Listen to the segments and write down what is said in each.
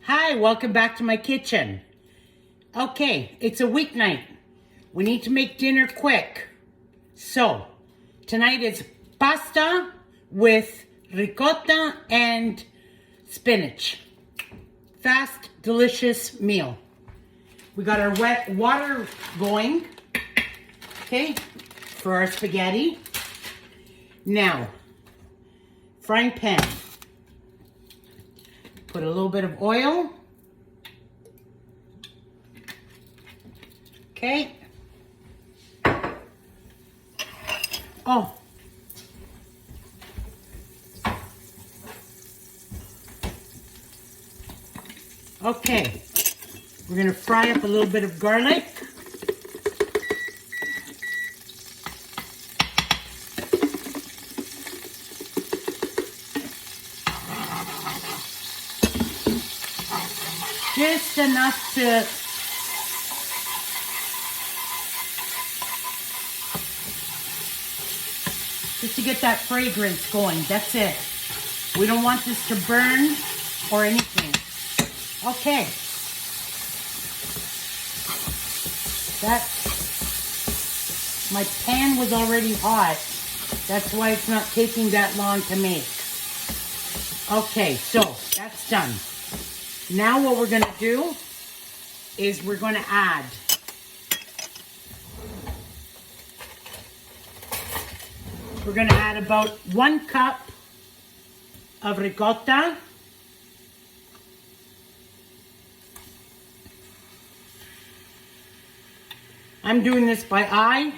Hi, welcome back to my kitchen. Okay, it's a weeknight. We need to make dinner quick. So, tonight is pasta with ricotta and spinach. Fast, delicious meal. We got our wet water going, okay, for our spaghetti. Now, frying pan. Put a little bit of oil. Okay. Oh. Okay. We're going to fry up a little bit of garlic. Just enough to get that fragrance going. That's it. We don't want this to burn or anything. Okay. My pan was already hot. That's why it's not taking that long to make. Okay, so that's done. Now what we're going to do is we're going to add about 1 cup of ricotta. I'm doing this by eye,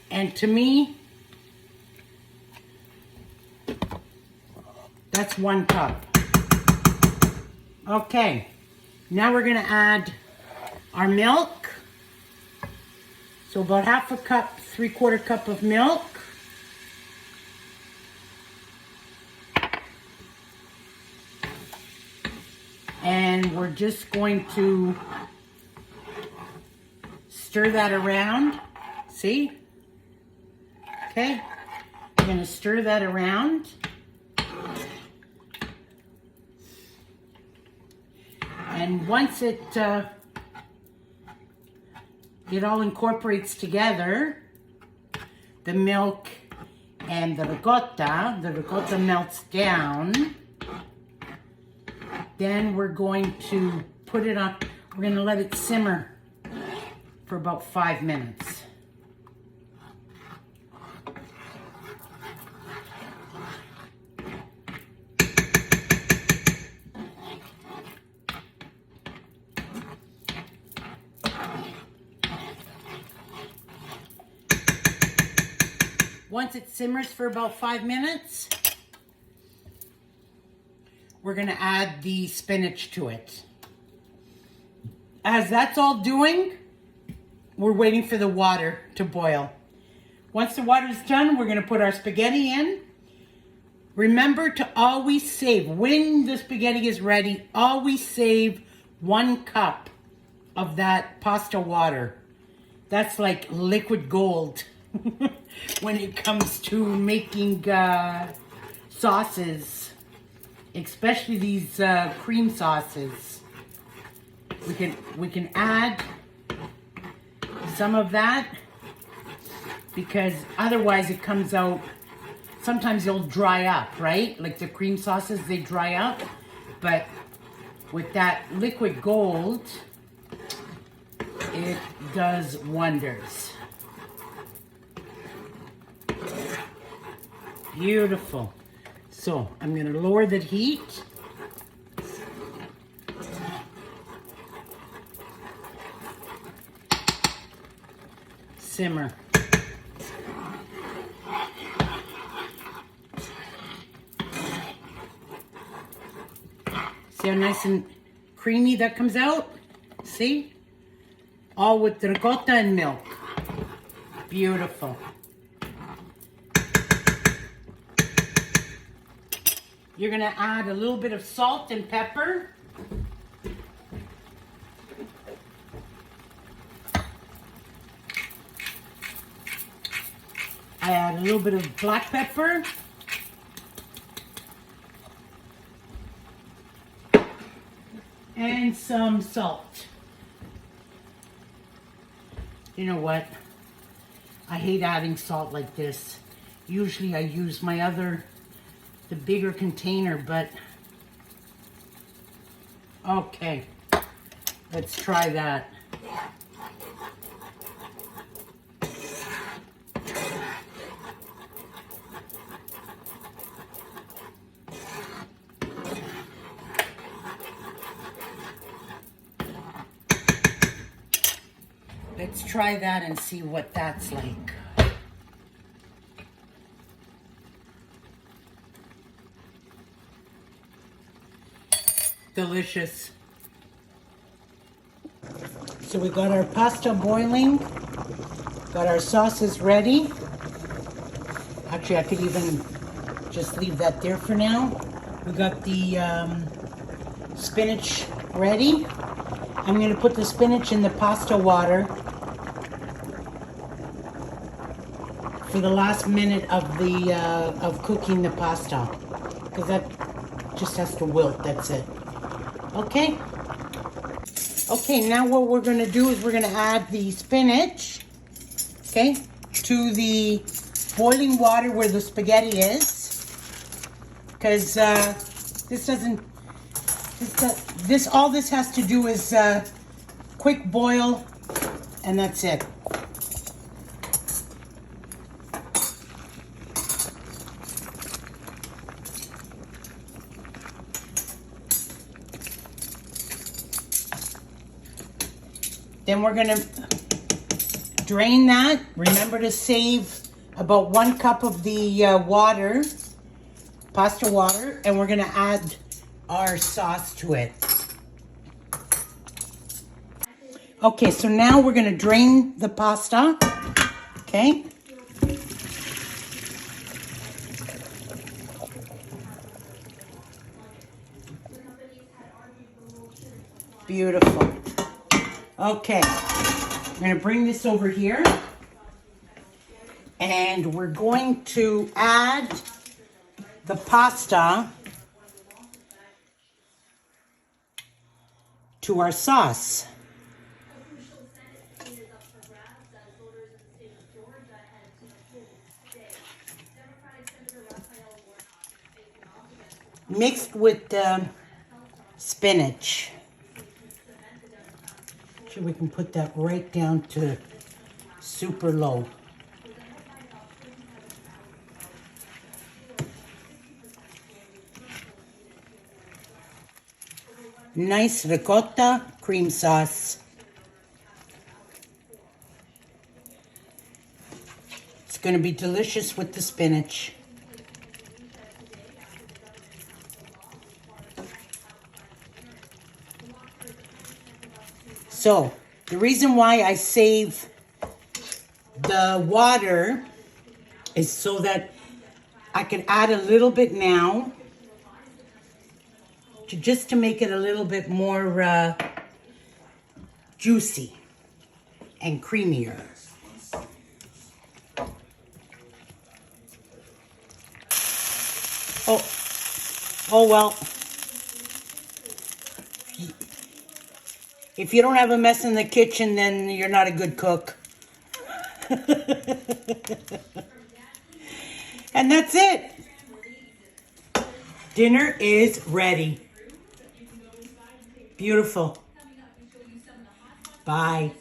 and to me, that's 1 cup. Okay, now we're going to add our milk. So about 1/2 cup, 3/4 cup of milk. And we're just going to stir that around. See? Okay, we're going to stir that around. And once it all incorporates together, the milk and the ricotta melts down, then we're going to put it on, we're going to let it simmer for about 5 minutes. Once it simmers for about 5 minutes, we're going to add the spinach to it. As that's all doing, we're waiting for the water to boil. Once the water is done, we're going to put our spaghetti in. Remember to always save, when the spaghetti is ready, always save 1 cup of that pasta water. That's like liquid gold. When it comes to making sauces, especially these cream sauces, we can add some of that, because otherwise it comes out, sometimes it'll dry up, right? Like the cream sauces, they dry up, but with that liquid gold, it does wonders. Beautiful. So I'm going to lower the heat. Simmer. See how nice and creamy that comes out? See? All with the ricotta and milk. Beautiful. You're going to add a little bit of salt and pepper. I add a little bit of black pepper. and some salt. You know what? I hate adding salt like this. Usually I use the bigger container, but okay, let's try that. Let's try that and see what that's like. Delicious. So we got our pasta boiling, got our sauces ready. Actually, I could even just leave that there for now. We got the spinach ready. I'm going to put the spinach in the pasta water for the last minute of cooking the pasta, because that just has to wilt. That's it. Okay. Okay, now what we're going to do is we're going to add the spinach, okay, to the boiling water where the spaghetti is, because all this has to do is quick boil, and that's it. Then we're gonna drain that. Remember to save about 1 cup of the water, pasta water, and we're gonna add our sauce to it. Okay, so now we're gonna drain the pasta, okay? Beautiful. Okay, I'm gonna bring this over here, and we're going to add the pasta to our sauce. Mixed with the spinach. So we can put that right down to super low. Nice ricotta cream sauce. It's going to be delicious with the spinach. So, the reason why I save the water is so that I can add a little bit now, just to make it a little bit more juicy and creamier. Oh well. If you don't have a mess in the kitchen, then you're not a good cook. And that's it. Dinner is ready. Beautiful. Bye.